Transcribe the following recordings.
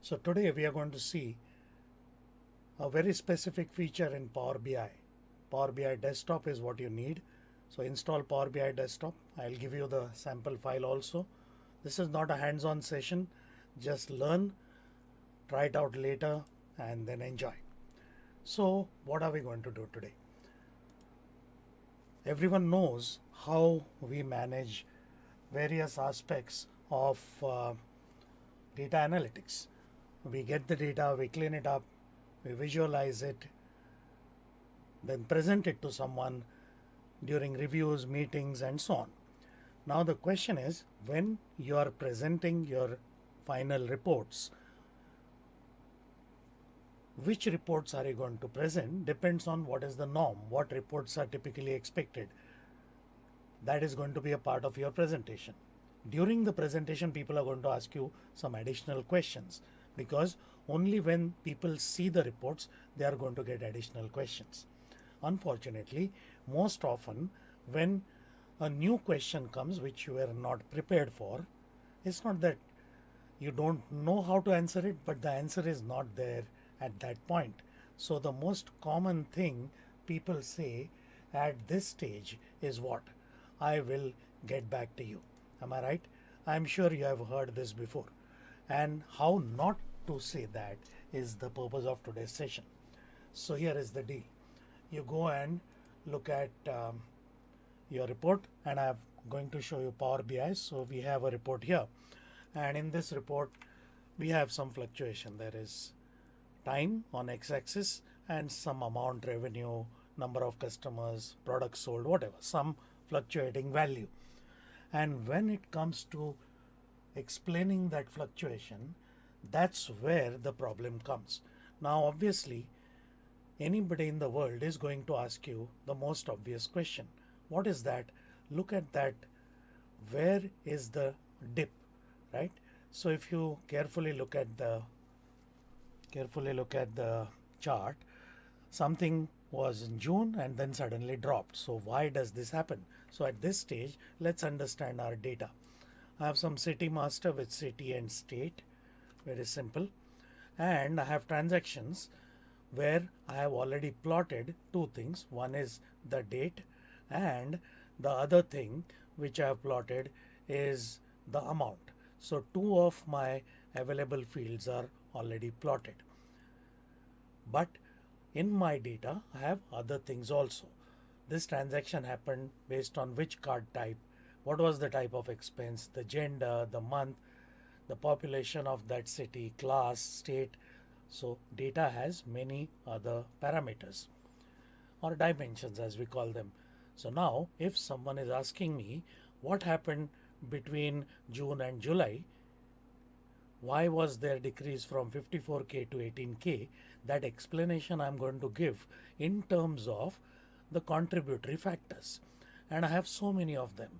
So today we are going to see a very specific feature in Power BI. Power BI desktop is what you need. So install Power BI desktop. I'll give you the sample file also. This is not a hands-on session. Just learn, try it out later and then enjoy. So what are we going to do today? Everyone knows how we manage various aspects of data analytics. We get the data, we clean it up, we visualize it, then present it to someone during reviews, meetings, and so on. Now the question is, when you are presenting your final reports, which reports are you going to present depends on what is the norm, what reports are typically expected. That is going to be a part of your presentation. During the presentation, people are going to ask you some additional questions, because only when people see the reports, they are going to get additional questions. Unfortunately, most often when a new question comes which you were not prepared for, it's not that you don't know how to answer it, but the answer is not there at that point. So the most common thing people say at this stage is what? I will get back to you. Am I right? I'm sure you have heard this before. And how not to say that is the purpose of today's session. So here is the deal. You go and look at your report, and I'm going to show you Power BI. So we have a report here, and in this report we have some fluctuation. There is time on x-axis and some amount, revenue, number of customers, products sold, whatever, some fluctuating value. And when it comes to explaining that fluctuation, that's where the problem comes. Now obviously anybody in the world is going to ask you the most obvious question. What is that? Look at that. Where is the dip, right? So if you carefully look at the chart, something was in June and then suddenly dropped. So why does this happen? So at this stage, let's understand our data. I have some city master with city and state, very simple. And I have transactions where I have already plotted two things. One is the date, and the other thing which I have plotted is the amount. So two of my available fields are already plotted. But in my data, I have other things also. This transaction happened based on which card type, what was the type of expense, the gender, the month, the population of that city, class, state. So data has many other parameters, or dimensions as we call them. So now if someone is asking me what happened between June and July, why was there decrease from 54K to 18K, that explanation I'm going to give in terms of the contributory factors. And I have so many of them.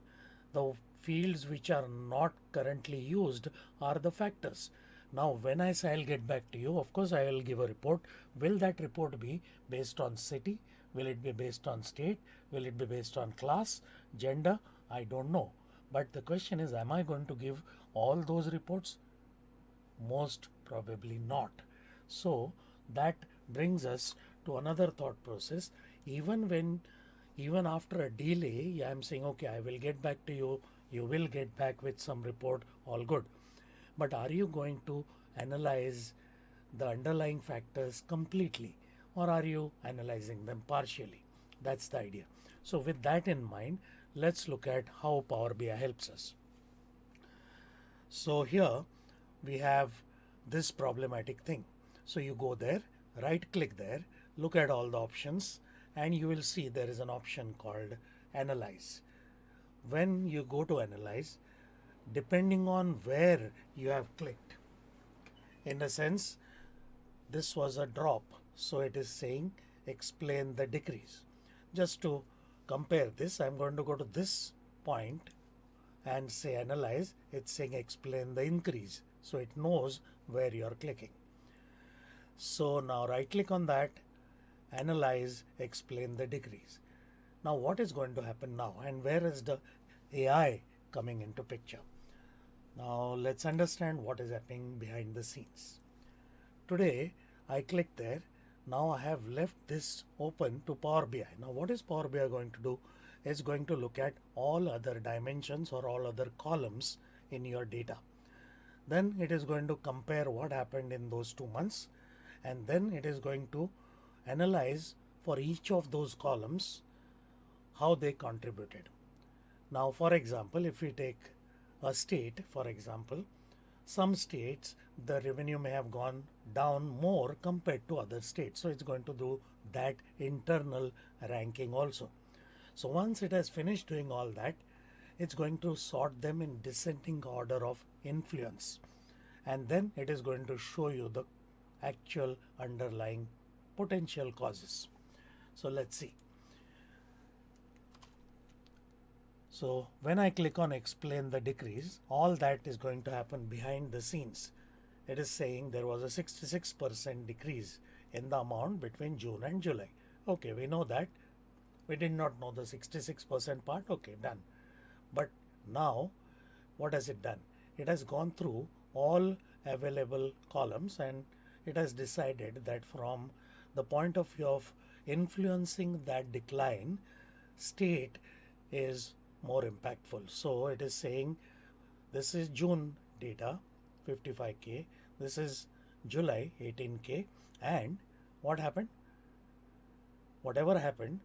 The fields which are not currently used are the factors. Now when I say I'll get back to you, of course I will give a report. Will that report be based on city? Will it be based on state? Will it be based on class, gender? I don't know. But the question is, am I going to give all those reports? Most probably not. So that brings us to another thought process. Even after a delay, I'm saying, okay, I will get back to you. You will get back with some report, all good. But are you going to analyze the underlying factors completely, or are you analyzing them partially? That's the idea. So with that in mind, let's look at how Power BI helps us. So here we have this problematic thing. So you go there, right click there, look at all the options, and you will see there is an option called Analyze. When you go to Analyze, depending on where you have clicked, in a sense, this was a drop, so it is saying explain the decrease. Just to compare this, I'm going to go to this point and say Analyze. It's saying explain the increase, so it knows where you are clicking. So now right click on that, Analyze, explain the decrease. Now what is going to happen now, and where is the AI coming into picture? Now let's understand what is happening behind the scenes. Today I click there. Now I have left this open to Power BI. Now what is Power BI going to do? It's going to look at all other dimensions or all other columns in your data. Then it is going to compare what happened in those 2 months, and then it is going to analyze for each of those columns how they contributed. Now for example, if we take a state, for example, some states the revenue may have gone down more compared to other states, so it's going to do that internal ranking also. So once it has finished doing all that, it's going to sort them in descending order of influence, and then it is going to show you the actual underlying potential causes. So let's see. So when I click on explain the decrease, all that is going to happen behind the scenes. It is saying there was a 66% decrease in the amount between June and July. Okay, we know that. We did not know the 66% part. Okay, done. But now what has it done? It has gone through all available columns and it has decided that from the point of view of influencing that decline, state is more impactful. So it is saying this is June data 55K, this is July 18K, and what happened? Whatever happened,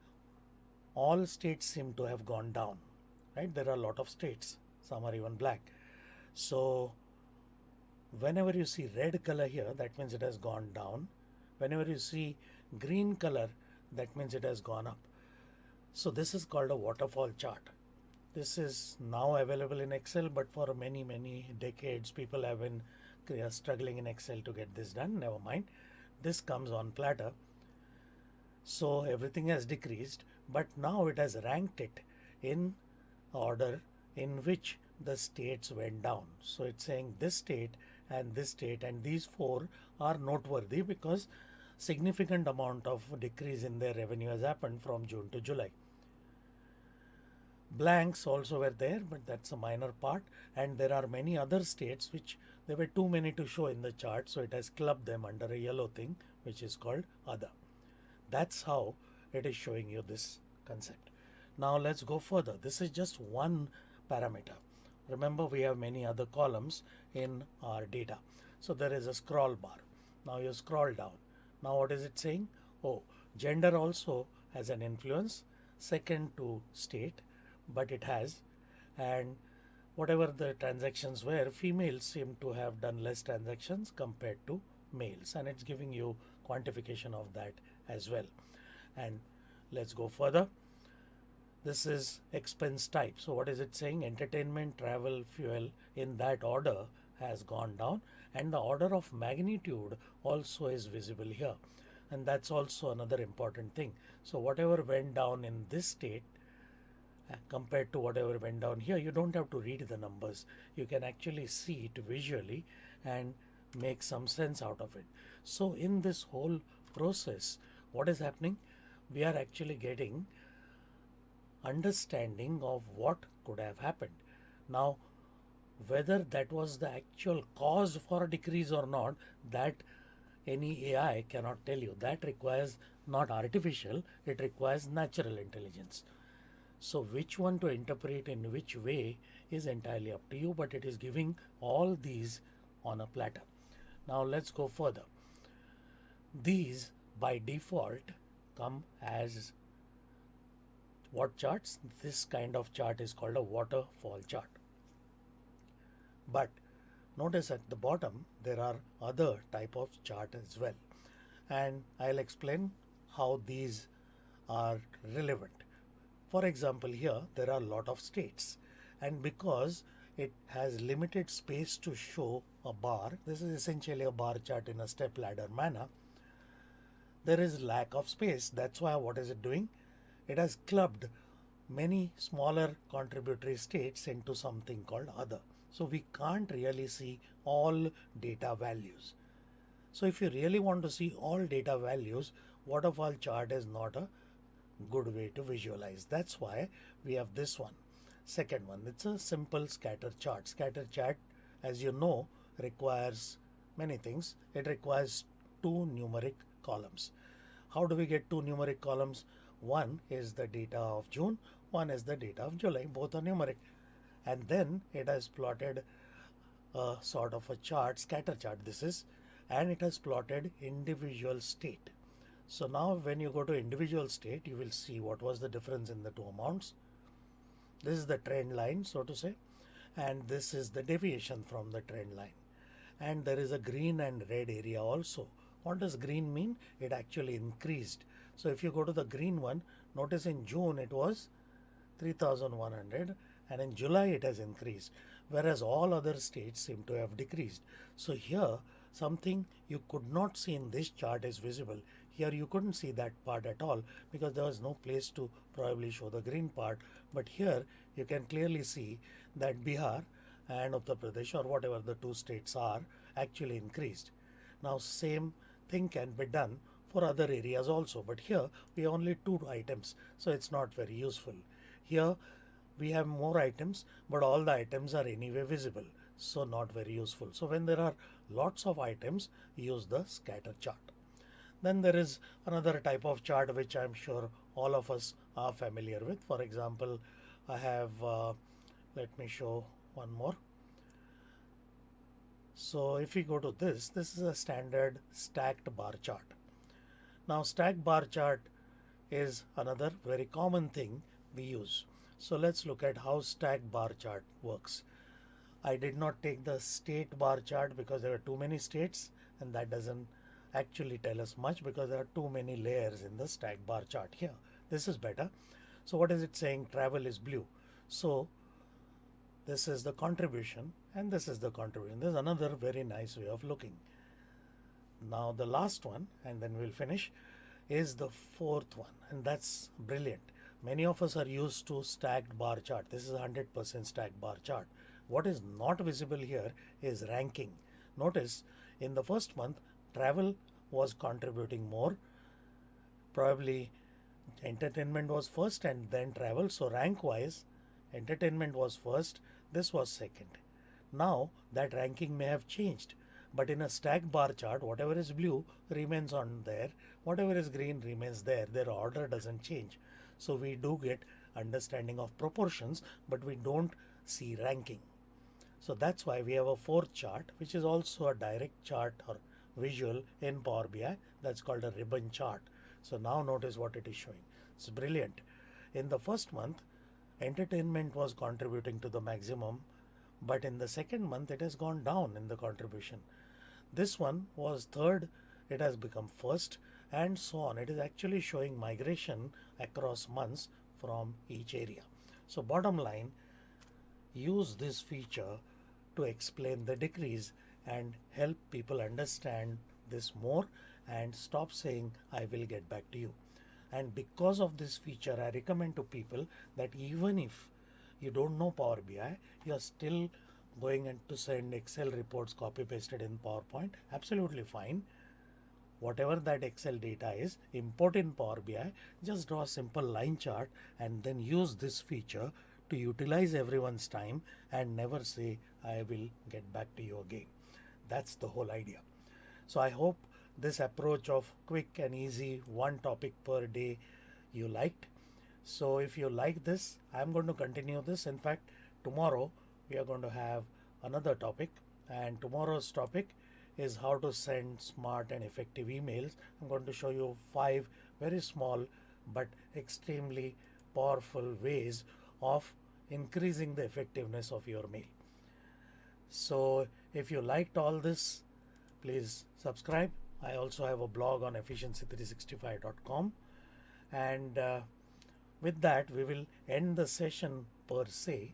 all states seem to have gone down, right? There are a lot of states, some are even black. So whenever you see red color here, that means it has gone down. Whenever you see green color, that means it has gone up. So this is called a waterfall chart. This is now available in Excel, but for many decades people have been struggling in Excel to get this done. Never mind, this comes on platter. So everything has decreased, but now it has ranked it in order in which the states went down. So it's saying this state and this state and these four are noteworthy because significant amount of decrease in their revenue has happened from June to July. Blanks also were there, but that's a minor part, and there are many other states which there were too many to show in the chart, so it has clubbed them under a yellow thing which is called other. That's how it is showing you this concept. Now let's go further. This is just one parameter. Remember, we have many other columns in our data. So there is a scroll bar. Now you scroll down. Now what is it saying? Oh, gender also has an influence, second to state, but it has, and whatever the transactions were, females seem to have done less transactions compared to males, and it's giving you quantification of that as well. And let's go further. This is expense type. So what is it saying? Entertainment, travel, fuel, in that order has gone down, and the order of magnitude also is visible here, and that's also another important thing. So whatever went down in this state compared to whatever went down here, you don't have to read the numbers. You can actually see it visually and make some sense out of it. So in this whole process, what is happening? We are actually getting understanding of what could have happened. Now, whether that was the actual cause for a decrease or not, that any AI cannot tell you. That requires not artificial, it requires natural intelligence. So which one to interpret in which way is entirely up to you, but it is giving all these on a platter. Now let's go further. These by default come as what charts? This kind of chart is called a waterfall chart. But notice at the bottom there are other type of chart as well, and I'll explain how these are relevant. For example, here there are a lot of states, and because it has limited space to show a bar, this is essentially a bar chart in a step ladder manner, there is lack of space. That's why what is it doing? It has clubbed many smaller contributory states into something called other. So we can't really see all data values. So if you really want to see all data values, waterfall chart is not a good way to visualize. That's why we have this one. Second one, it's a simple scatter chart. Scatter chart, as you know, requires many things, it requires two numeric columns. How do we get two numeric columns? One is the data of June, one is the data of July, both are numeric. And then it has plotted a sort of a chart, scatter chart this is, and it has plotted individual state. So now when you go to individual state, you will see what was the difference in the two amounts. This is the trend line, so to say, and this is the deviation from the trend line. And there is a green and red area also. What does green mean? It actually increased. So if you go to the green one, notice in June it was 3100 and in July it has increased, whereas all other states seem to have decreased. So here something you could not see in this chart is visible. Here you couldn't see that part at all because there was no place to probably show the green part, but here you can clearly see that Bihar and Uttar Pradesh, or whatever the two states are, actually increased. Now same thing can be done for other areas also, but here we have only two items, so it's not very useful. Here we have more items, but all the items are anyway visible, so not very useful. So when there are lots of items, use the scatter chart. Then there is another type of chart which I'm sure all of us are familiar with. For example, I have, let me show one more. So if we go to this is a standard stacked bar chart. Now stacked bar chart is another very common thing we use. So let's look at how stacked bar chart works. I did not take the state bar chart because there are too many states, and that doesn't actually tell us much because there are too many layers in the stacked bar chart here. This is better. So what is it saying? Travel is blue. So this is the contribution and this is the contribution. This is another very nice way of looking. Now the last one, and then we'll finish, is the fourth one, and that's brilliant. Many of us are used to stacked bar chart. This is a 100% stacked bar chart. What is not visible here is ranking. Notice in the first month, travel was contributing more. Probably entertainment was first and then travel. So rank wise, entertainment was first, this was second. Now that ranking may have changed, but in a stacked bar chart, whatever is blue remains on there, whatever is green remains there. Their order doesn't change. So we do get understanding of proportions, but we don't see ranking. So that's why we have a fourth chart, which is also a direct chart or visual in Power BI. That's called a ribbon chart. So now notice what it is showing. It's brilliant. In the first month, entertainment was contributing to the maximum, but in the second month it has gone down in the contribution. This one was third, it has become first, and so on. It is actually showing migration across months from each area. So bottom line, use this feature to explain the decrease and help people understand this more and stop saying I will get back to you. And because of this feature, I recommend to people that even if you don't know Power BI, you are still going to send Excel reports copy pasted in PowerPoint, absolutely fine. Whatever that Excel data is, import in Power BI, just draw a simple line chart and then use this feature to utilize everyone's time and never say I will get back to you again. That's the whole idea. So I hope this approach of quick and easy, one topic per day, you liked. So if you like this, I'm going to continue this. In fact, tomorrow we are going to have another topic, and tomorrow's topic is how to send smart and effective emails. I'm going to show you 5 very small but extremely powerful ways of increasing the effectiveness of your mail. So if you liked all this, please subscribe. I also have a blog on efficiency365.com, and with that we will end the session per se.